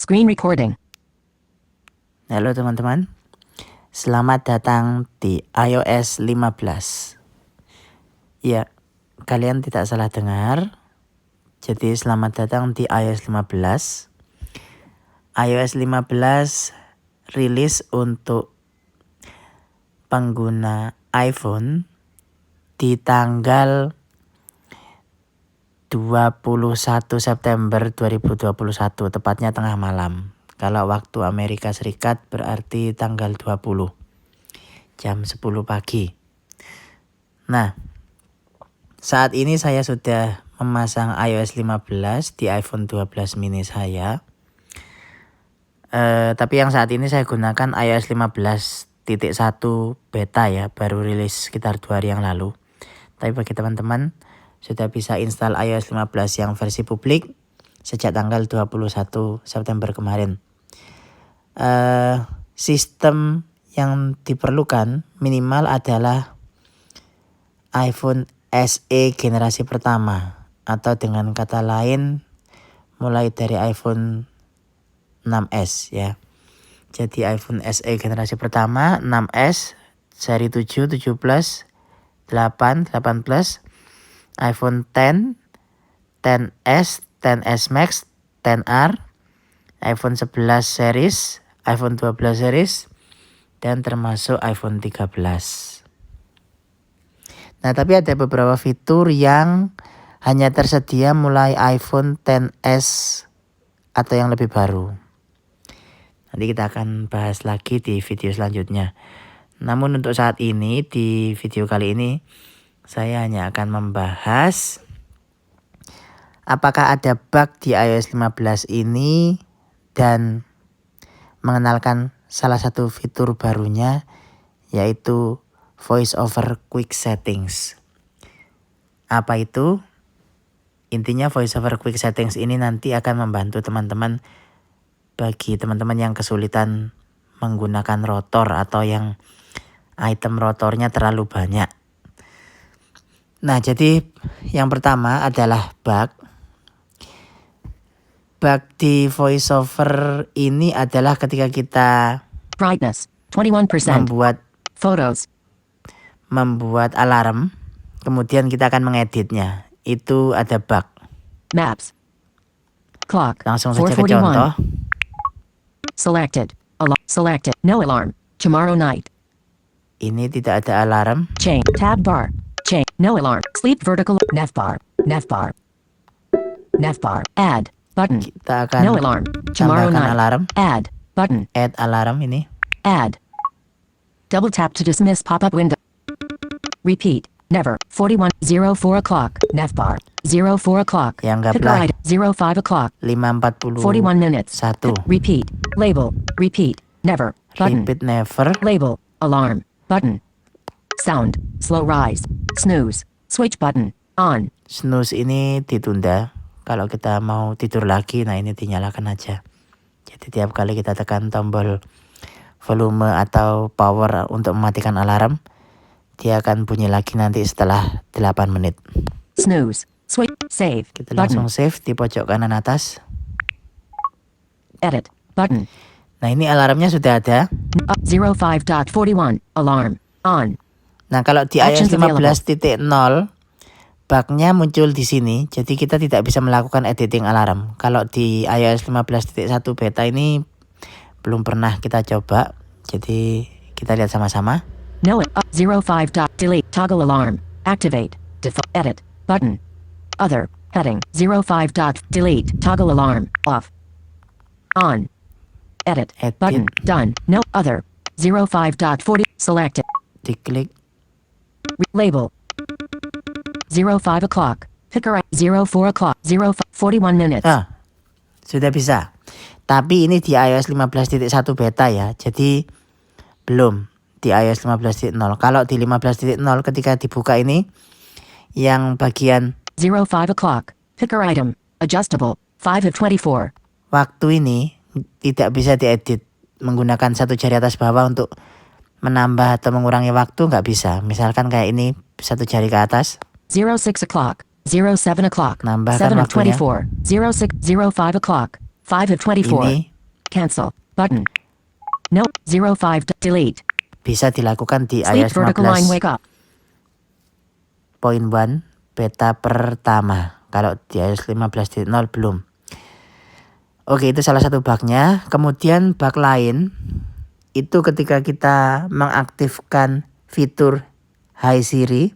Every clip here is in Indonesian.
Screen recording. Halo teman-teman, selamat datang di iOS 15. Ya, kalian tidak salah dengar. Jadi selamat datang di iOS 15. iOS 15 rilis untuk pengguna iPhone di tanggal 21 September 2021, tepatnya tengah malam. Kalau waktu Amerika Serikat berarti tanggal 20, jam 10 pagi. Nah, saat ini saya sudah memasang iOS 15 di iPhone 12 mini saya. Tapi yang saat ini saya gunakan iOS 15.1 beta ya, baru rilis sekitar 2 hari yang lalu. Tapi bagi teman-teman sudah bisa install iOS 15 yang versi publik sejak tanggal 21 September kemarin. Sistem yang diperlukan minimal adalah iPhone SE generasi pertama, atau dengan kata lain mulai dari iPhone 6s ya. Jadi iPhone SE generasi pertama, 6s, seri 7, 7 Plus, 8, 8 Plus, iPhone 10, 10s, 10s Max, 10R, iPhone 11 series, iPhone 12 series, dan termasuk iPhone 13. Nah, tapi ada beberapa fitur yang hanya tersedia mulai iPhone 10s atau yang lebih baru. Nanti kita akan bahas lagi di video selanjutnya. Namun untuk saat ini, di video kali ini, saya hanya akan membahas apakah ada bug di iOS 15 ini dan mengenalkan salah satu fitur barunya, yaitu Voice over Quick Settings. Apa itu? Intinya Voice over Quick Settings ini nanti akan membantu teman-teman, bagi teman-teman yang kesulitan menggunakan rotor atau yang item rotornya terlalu banyak. Nah, jadi yang pertama adalah bug. Bug di VoiceOver ini adalah ketika kita Brightness 21%. membuat alarm, kemudian kita akan mengeditnya. Itu ada bug. Maps. Clock. Langsung saja ke contoh. Selected. Selected. No alarm. Tomorrow night. Ini tidak ada alarm. Chain. Tab bar. Chain. No alarm. Sleep vertical. Navbar. Navbar. Navbar. Add. Button. Kita akan No alarm. Tomorrow tambahkan night. alarm. Add. Button. Add alarm ini. Add. Double tap to dismiss pop-up window. Repeat. Never. 41. 04 o'clock. Navbar. 04 o'clock. Yang Pick gaplah. ride. 05 o'clock. 5.40. 41 minutes. 1. Repeat. Label. Repeat. Never. Button. Repeat never. Label. Alarm. Button. Sound. Slow rise. Snooze. Switch button. On. Snooze ini ditunda. Kalau kita mau tidur lagi, nah ini dinyalakan aja. Jadi tiap kali kita tekan tombol volume atau power untuk mematikan alarm, dia akan bunyi lagi nanti setelah 8 menit. Snooze. Switch. Save. Kita Button. langsung save di pojok kanan atas. Edit. Button. Nah, ini alarmnya sudah ada. 05.41. Alarm. On. Nah, kalau di iOS Actions available. 15.0 bugnya muncul di sini, jadi kita tidak bisa melakukan editing alarm. Kalau di iOS 15.1 beta ini belum pernah kita coba, jadi kita lihat sama-sama. No. 05. Delete. Toggle alarm. Activate. Default. Edit. Button. Other. Heading. 05. Delete. Toggle alarm. Off. On. Edit. Edit. Button. Done. No. Other. 05.40. Selected. Diklik. Label. 05 o'clock. Picker. 04 o'clock. 41 minutes. Sudah bisa. Tapi ini di iOS 15.1 beta ya, jadi belum di iOS 15.0. Kalau di 15.0 ketika dibuka ini, yang bagian 05 o'clock. Picker item. Adjustable. 5 of 24. waktu ini tidak bisa diedit menggunakan satu jari atas bawah untuk menambah atau mengurangi waktu, nggak bisa. Misalkan kayak ini, satu jari ke atas. 06 o'clock. 07 o'clock. Nambahkan 7 of waktunya. 24. 06. 05 o'clock. 5 of 24. Ini Cancel. Button. No. 05. Delete. Bisa dilakukan di Sleep iOS vertical line wake up. 15.1 beta pertama. Kalau di iOS 15.0 belum. Oke, itu salah satu bugnya. Kemudian bug lain itu ketika kita mengaktifkan fitur Hi Siri.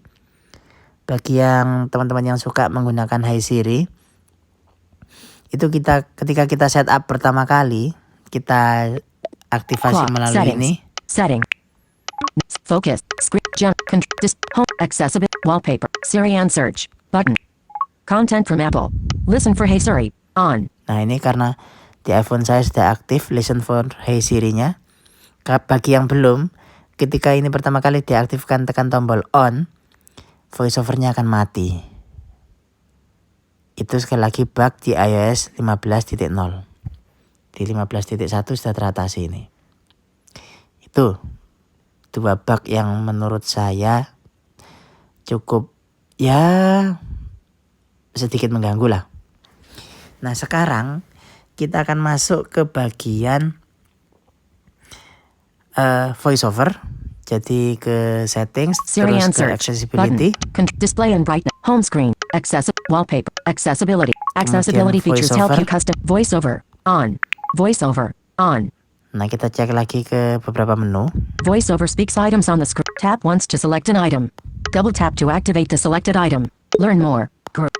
Bagi yang teman-teman yang suka menggunakan Hi Siri, itu ketika kita setup pertama kali, kita aktivasi Clock. melalui Settings. ini. Setting. Focus. Script. Home. Accessibility. Wallpaper. Siri and search. Button. Content from Apple. Listen for Hey Siri. On. Nah, ini karena di iPhone saya sudah aktif Listen for Hey Siri-nya. Bagi yang belum, ketika ini pertama kali diaktifkan, tekan tombol on, voiceover-nya akan mati. Itu sekali lagi bug di iOS 15.0. Di 15.1 sudah teratasi ini. Itu dua bug yang menurut saya cukup sedikit mengganggu lah. Nah, sekarang kita akan masuk ke bagian voiceover. Jadi ke settings, Siri terus and ke search. accessibility. Button. Display and brightness. Home screen. Wallpaper. Accessibility. Accessibility features help you custom. Voiceover. On. Voiceover. On. Nah, kita cek lagi ke beberapa menu. Voiceover speaks items on the screen. Tap once to select an item. Double tap to activate the selected item. Learn more.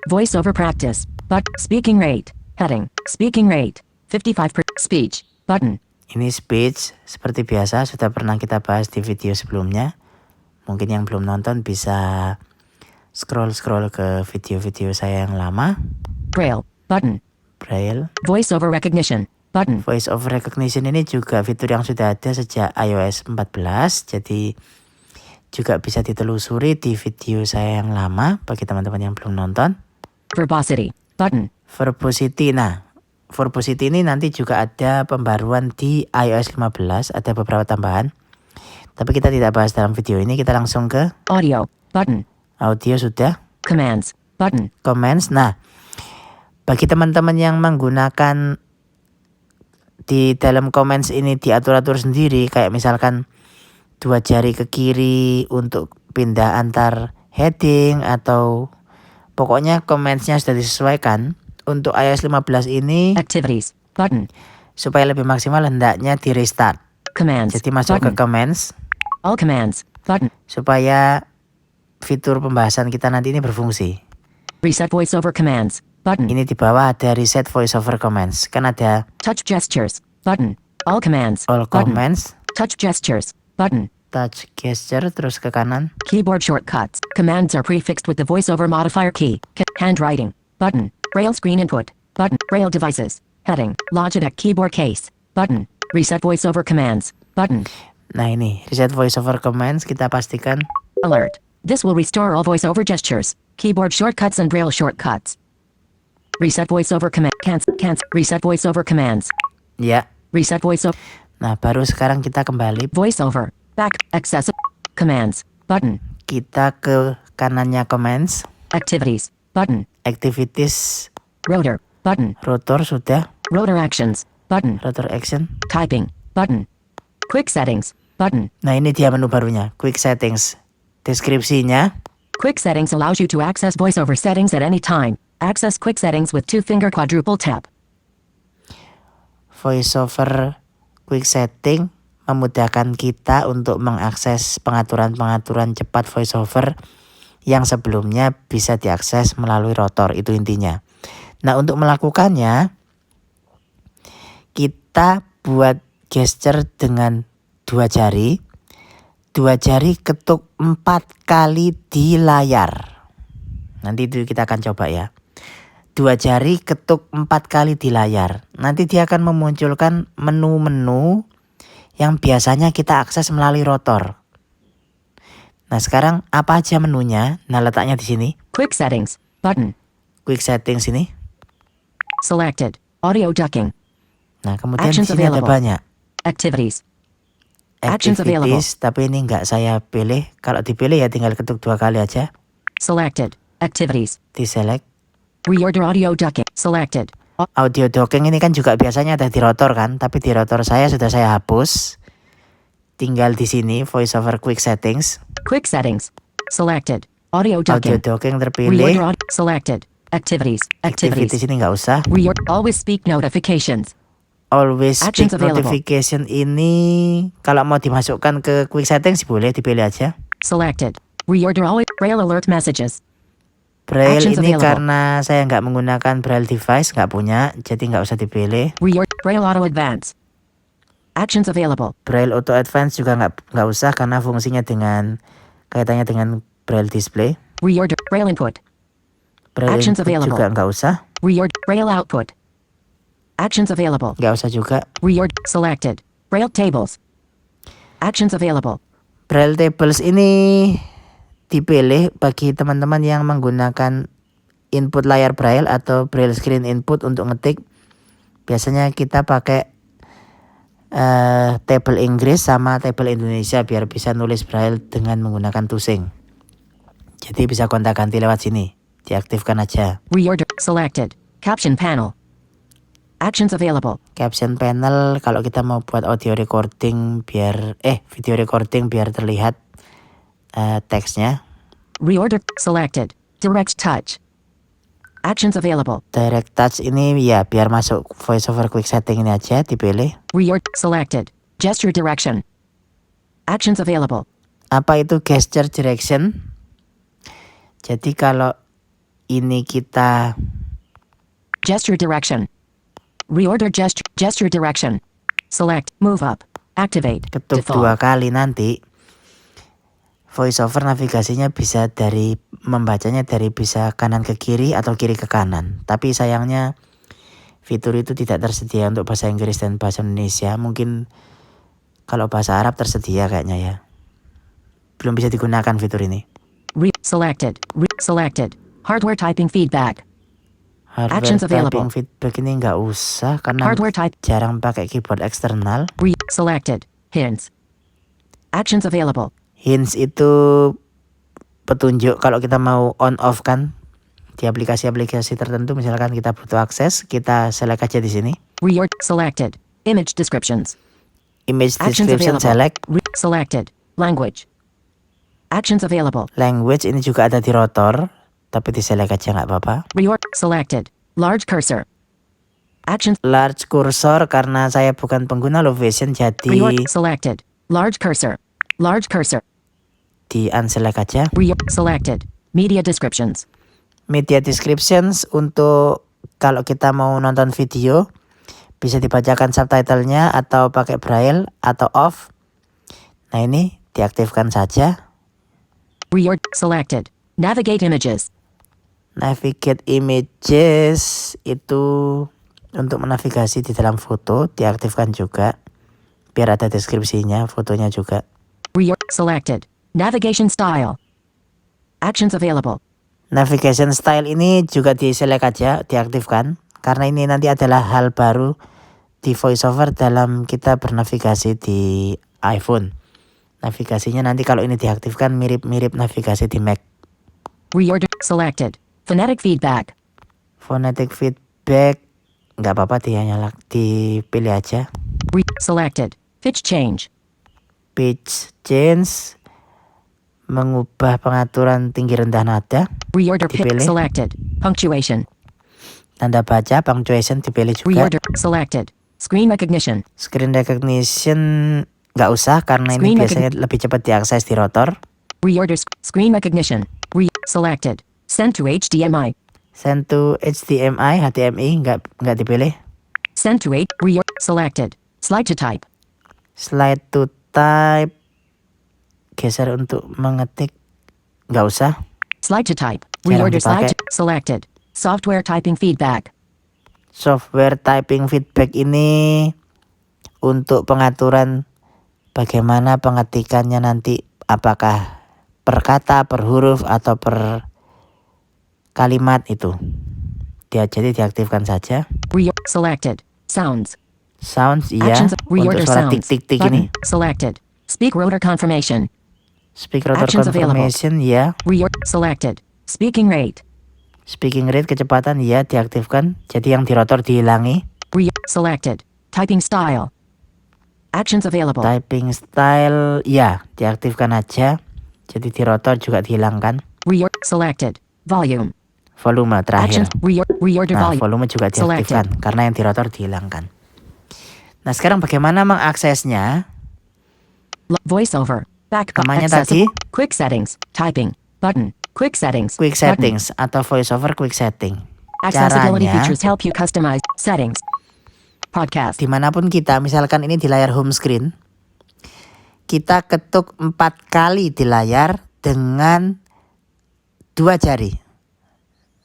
Voiceover practice. But speaking rate. Heading. Speaking rate. 55 per speech. Button. Ini speech, seperti biasa sudah pernah kita bahas di video sebelumnya. Mungkin yang belum nonton bisa scroll ke video-video saya yang lama. Braille. Button. Braille. Voiceover recognition. Button. Voice over recognition ini juga fitur yang sudah ada sejak iOS 14. Jadi juga bisa ditelusuri di video saya yang lama bagi teman-teman yang belum nonton. Verbosity. Button. Verbosity. Nah, Verbosity ini nanti juga ada pembaruan di iOS 15, ada beberapa tambahan. Tapi kita tidak bahas dalam video ini, kita langsung ke Audio. Button. audio sudah. Commands. Button. Comments. Nah, bagi teman-teman yang menggunakan di dalam comments ini diatur-atur sendiri, kayak misalkan 2 jari ke kiri untuk pindah antar heading, atau pokoknya comments-nya sudah disesuaikan. Untuk iOS 15 ini Activities. Button. supaya lebih maksimal hendaknya di restart. Commands. Jadi masuk Button. ke comments All commands. Button. supaya fitur pembahasan kita nanti ini berfungsi. Reset voiceover commands. Button. Ini di bawah ada reset voiceover comments. Kan ada Touch gestures. Button. All commands. all Button. comments, Touch gestures. Button. touch gesture, terus ke kanan. Keyboard shortcuts. Commands are prefixed with the voiceover modifier key. Handwriting. Button. Braille screen input. Button. Braille devices. Heading. Logitech keyboard case. Button. Reset voiceover commands. Button. Nah, ini reset voiceover commands, kita pastikan. Alert. This will restore all voiceover gestures, keyboard shortcuts and Braille shortcuts. Reset voiceover command. Cancel. Reset voiceover commands. Ya. Reset voiceover. Nah, baru sekarang kita kembali. Voiceover. Back. Accessible. Commands. Button. Kita ke kanannya comments, Activities. Button. activities, Rotor. Button. rotor sudah, Rotor actions. Button. rotor action. Typing. Button. Quick settings. Button. Nah, ini dia menu barunya, quick settings. Deskripsinya, Quick settings allows you to access voiceover settings at any time. Access quick settings with 2-finger quadruple tap. voiceover quick setting memudahkan kita untuk mengakses pengaturan-pengaturan cepat voiceover yang sebelumnya bisa diakses melalui rotor, itu intinya. Nah, untuk melakukannya kita buat gesture dengan 2 jari. 2 jari ketuk 4 kali di layar. Nanti itu kita akan coba ya. 2 jari ketuk 4 kali di layar. Nanti dia akan memunculkan menu-menu yang biasanya kita akses melalui rotor. Nah, sekarang apa aja menunya? Nah, letaknya di sini. Quick settings. Button. Quick settings ini. Selected. Audio ducking. Nah, kemudian di Actions sini ada available. banyak. Activities. Actions available. Activities, tapi ini nggak saya pilih. Kalau dipilih ya tinggal ketuk 2 kali aja. Selected. Activities. Di select. Reorder audio ducking. Selected. Audio docking ini kan juga biasanya ada di rotor kan, tapi di rotor saya sudah saya hapus. Tinggal di sini voice over quick settings. Quick settings. Selected. Audio Audio docking. docking terpilih. Reorder selected. Activities. Activities Activities. ini nggak usah. Always speak notifications. Always Actions speak available. notification ini kalau mau dimasukkan ke quick settings boleh dipilih aja. Selected. Reorder always braille alert messages. Braille Actions ini available. karena saya nggak menggunakan braille device, nggak punya, jadi nggak usah dipilih. Reorder braille auto advance. Actions available. Braille auto advance juga nggak usah karena fungsinya dengan kaitannya dengan braille display. Reorder braille input. Braille Actions input available. juga nggak usah, Reorder braille output. Actions available. nggak usah juga. Reorder selected. Braille tables. Actions available. Braille tables ini dipilih bagi teman-teman yang menggunakan input layar braille atau braille screen input untuk ngetik. Biasanya kita pakai table Inggris sama table Indonesia biar bisa nulis braille dengan menggunakan tusing. Jadi bisa gonta-ganti lewat sini. Diaktifkan aja. Reorder selected. Caption panel. Actions available. Caption panel kalau kita mau buat audio recording biar video recording biar terlihat teksnya. Reorder selected. Direct touch. Actions available. Direct touch ini ya biar masuk voice over quick setting ini aja dipilih. Reorder selected. Gesture direction. Actions available. Apa itu gesture direction? Jadi kalau ini kita Gesture direction. Reorder gesture direction. Select move up. Activate. ketuk Default. 2 kali nanti voice over navigasinya bisa membacanya dari bisa kanan ke kiri atau kiri ke kanan. Tapi sayangnya fitur itu tidak tersedia untuk bahasa Inggris dan bahasa Indonesia. Mungkin kalau bahasa Arab tersedia kayaknya ya. Belum bisa digunakan fitur ini. Selected. Selected. Hardware typing feedback. Hardware Actions available. typing feedback ini nggak usah karena Hardware type. jarang pakai keyboard eksternal. Selected. Hints. Actions available. Hints itu petunjuk kalau kita mau on off kan di aplikasi-aplikasi tertentu, misalkan kita butuh akses, kita select aja di sini. Selected. Image descriptions. Image Actions description available. select. Selected. Language. Actions available. Language ini juga ada di rotor, tapi di select aja nggak apa-apa. Selected. Large cursor. Actions. Large cursor karena saya bukan pengguna low vision jadi Selected. Large cursor. Large cursor. di unselect aja. Selected. Media descriptions. Media descriptions untuk kalau kita mau nonton video bisa dibacakan subtitlenya atau pakai braille atau off. Nah ini diaktifkan saja. Selected. Navigate images. Navigate images itu untuk menavigasi di dalam foto diaktifkan juga biar ada deskripsinya fotonya juga. Selected. Navigation style. Actions available. Navigation style ini juga di-select aja, diaktifkan karena ini nanti adalah hal baru di voiceover dalam kita bernavigasi di iPhone. Navigasinya nanti kalau ini diaktifkan mirip-mirip navigasi di Mac. Selected. Phonetic feedback. Phonetic feedback nggak apa-apa dipilih aja. Selected. Pitch change. Pitch change mengubah pengaturan tinggi rendah nada. Dipilih. Selected. Punctuation. Tanda baca punctuation dipilih juga. Selected. Screen recognition. Screen recognition nggak usah karena ini biasanya lebih cepat diakses di rotor. Screen recognition. Selected. Send to HDMI. Send to HDMI nggak dipilih. Send to selected. Slide to type. Slide to type geser untuk mengetik nggak usah. Slide to type. Jarang Slide dipakai. to selected. Software typing feedback. Software typing feedback ini untuk pengaturan bagaimana pengetikannya nanti, apakah per kata, per huruf atau per kalimat itu. Jadi diaktifkan saja. Selected. Sounds. Sounds iya Actions. untuk suara sounds. tik-tik Button. ini. Selected. Speak rotor confirmation. Speak rotor Actions available. confirmation ya. Selected. Speaking rate. Speaking rate kecepatan ya diaktifkan. Jadi yang dirotor dihilangi. Selected. Typing style. Actions available. Typing style ya diaktifkan aja. Jadi dirotor juga dihilangkan. Selected. Volume. Volume terakhir. Actions. Reorder Nah, volume. volume juga diaktifkan karena yang dirotor dihilangkan. Nah, sekarang bagaimana mengaksesnya? Voiceover. Back Namanya accessible. tadi Quick settings. Typing. Button. Quick settings. quick Button. settings atau voiceover quick setting. Accessibility Caranya, features help you customize settings. Podcast. dimanapun kita, misalkan ini di layar home screen, kita ketuk 4 kali di layar dengan 2 jari.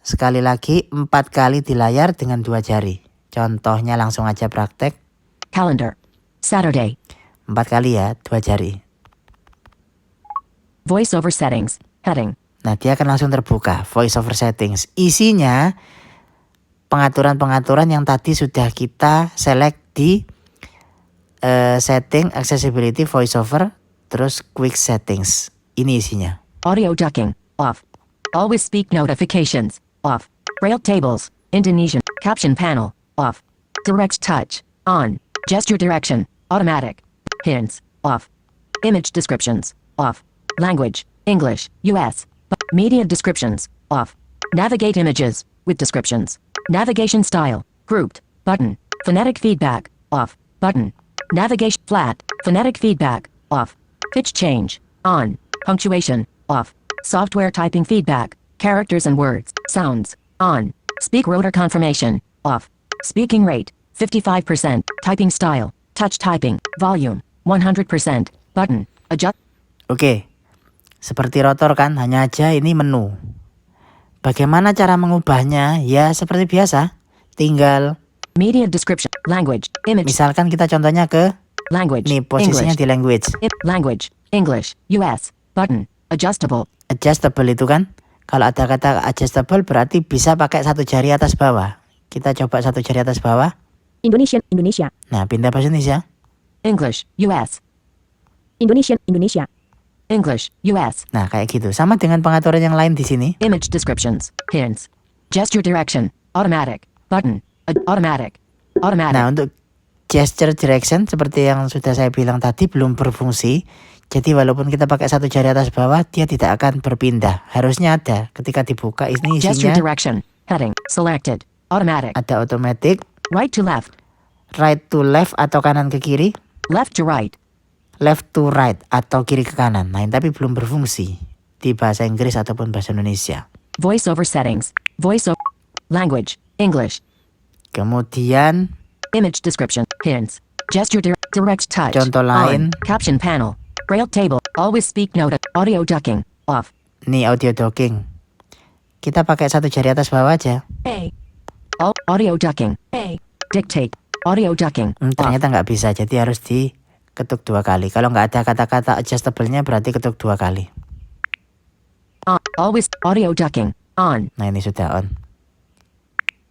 Sekali lagi 4 kali di layar dengan 2 jari. Contohnya langsung aja praktek. Calendar. Saturday. 4 kali ya, 2 jari. Voiceover settings. Heading. Nah, dia akan langsung terbuka voiceover settings. Isinya pengaturan-pengaturan yang tadi sudah kita select di setting accessibility voiceover terus quick settings. Ini isinya. Audio ducking. Off. Always speak notifications. Off. Braille tables. Indonesian. Caption panel. Off. Direct touch. On. Gesture direction. Automatic. Hints. Off. Image descriptions. Off. Language. English. US. Media descriptions. Off. Navigate images. With descriptions. Navigation style. Grouped. Button. Phonetic feedback. Off. Button. Navigation. Flat. Phonetic feedback. Off. Pitch change. On. Punctuation. Off. Software typing feedback. Characters and words. Sounds. On. Speak rotor confirmation. Off. Speaking rate. 55%. Typing style. Touch typing. Volume. 100%. Button. Adjust. Oke. Seperti rotor kan, hanya aja ini menu. Bagaimana cara mengubahnya? Ya seperti biasa. Tinggal Media description. Language. Image. misalkan kita contohnya ke Language. nih posisinya English. di language. Language. English. US. Button. Adjustable. Adjustable itu kan, kalau ada kata adjustable berarti bisa pakai 1 jari atas bawah. Kita coba 1 jari atas bawah. Indonesian, Indonesia. Nah, pindah bahasa Indonesia. English. US. Indonesian, Indonesia. English. US. Nah, kayak gitu. Sama dengan pengaturan yang lain di sini. Image descriptions. Hints. Gesture direction. Automatic. Button. Automatic. Automatic. Nah, untuk gesture direction seperti yang sudah saya bilang tadi belum berfungsi. Jadi walaupun kita pakai 1 jari atas bawah, dia tidak akan berpindah. Harusnya ada. Ketika dibuka ini Gesture isinya direction. Heading. Selected. Automatic. ada automatic, Right to left. right to left atau kanan ke kiri, Left to right. left to right atau kiri ke kanan. Nah, ini tapi belum berfungsi di bahasa Inggris ataupun bahasa Indonesia. Voiceover settings. Voiceover. Language. English. Kemudian Image description. Hints. Gesture direct touch. Contoh lain. On. Caption panel. Braille table. Always speak note. Audio ducking. Off. nih audio docking. Kita pakai 1 jari atas bawah aja. A. Audio ducking. A. Dictate. Audio ducking. Off. Ternyata nggak bisa, jadi harus diketuk 2 kali. Kalau nggak ada kata-kata adjustable-nya berarti ketuk 2 kali. On. Always audio ducking. On. Nah, ini sudah on.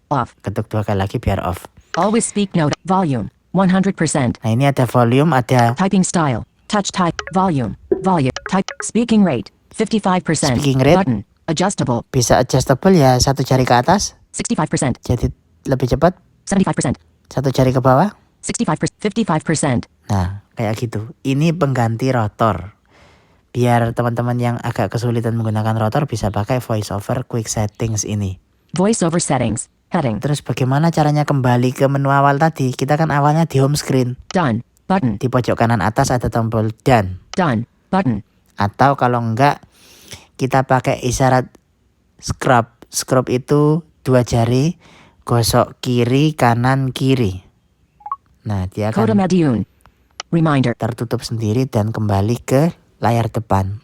Off. Ketuk 2 kali lagi biar off. Always speak note. Volume. 100%. Nah, ini ada volume, ada Typing style. Touch type. Volume. Volume. Type. Speaking rate. 55%. Speaking rate. Button. Adjustable. bisa adjustable ya 1 jari ke atas, 65%. jadi lebih cepat. 75%. 1 jari ke bawah. 65%. 55%. Nah, kayak gitu. Ini pengganti rotor. Biar teman-teman yang agak kesulitan menggunakan rotor bisa pakai voice over quick settings ini. Voiceover settings. Heading. Terus bagaimana caranya kembali ke menu awal tadi? Kita kan awalnya di home screen. Done. Button. Di pojok kanan atas ada tombol done. Done. Button. Atau kalau enggak, kita pakai isyarat scrub. Scrub itu 2 jari, gosok kiri, kanan, kiri. Nah, dia Coda akan Madiun. Reminder. tertutup sendiri dan kembali ke layar depan.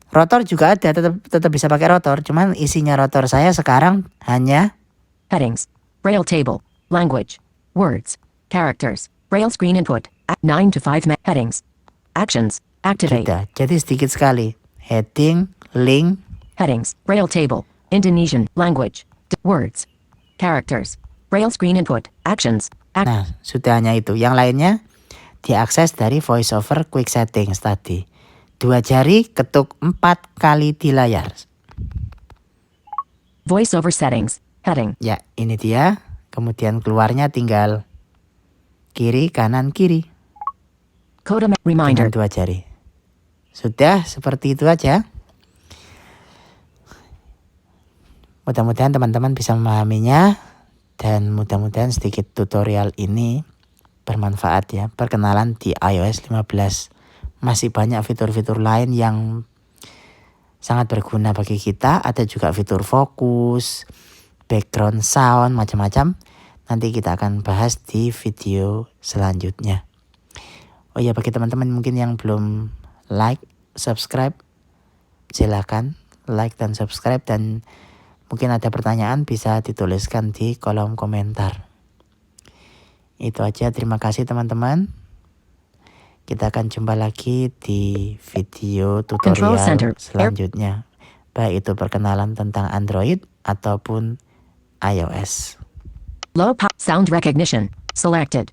Rotor juga ada, tetap bisa pakai rotor. Cuman isinya rotor saya sekarang hanya Headings. Braille table. Language. Words. Characters. Braille screen input. 9 to 5 headings. Actions. Activate. sudah. Jadi sedikit sekali. Heading, link, Headings. Braille table. Indonesian. Language. Words. Characters. Braille screen input. Actions. nah sudah hanya itu. Yang lainnya diakses dari voiceover quick settings tadi. 2 jari ketuk 4 kali di layar. Voiceover settings. Heading. Ya, ini dia. Kemudian keluarnya tinggal kiri, kanan, kiri. Coda Dengan reminder. 2 jari. Sudah, seperti itu aja. Mudah-mudahan teman-teman bisa memahaminya. Dan mudah-mudahan sedikit tutorial ini bermanfaat ya. Perkenalan di iOS 15. Masih banyak fitur-fitur lain yang sangat berguna bagi kita. Ada juga fitur fokus, background sound, macam-macam. Nanti kita akan bahas di video selanjutnya. Oh ya, bagi teman-teman mungkin yang belum like, subscribe, silakan like dan subscribe. Dan mungkin ada pertanyaan bisa dituliskan di kolom komentar. Itu aja, terima kasih teman-teman. Kita akan jumpa lagi di video Control center. tutorial selanjutnya. Baik itu perkenalan tentang Android ataupun iOS. Low pop sound recognition. Selected.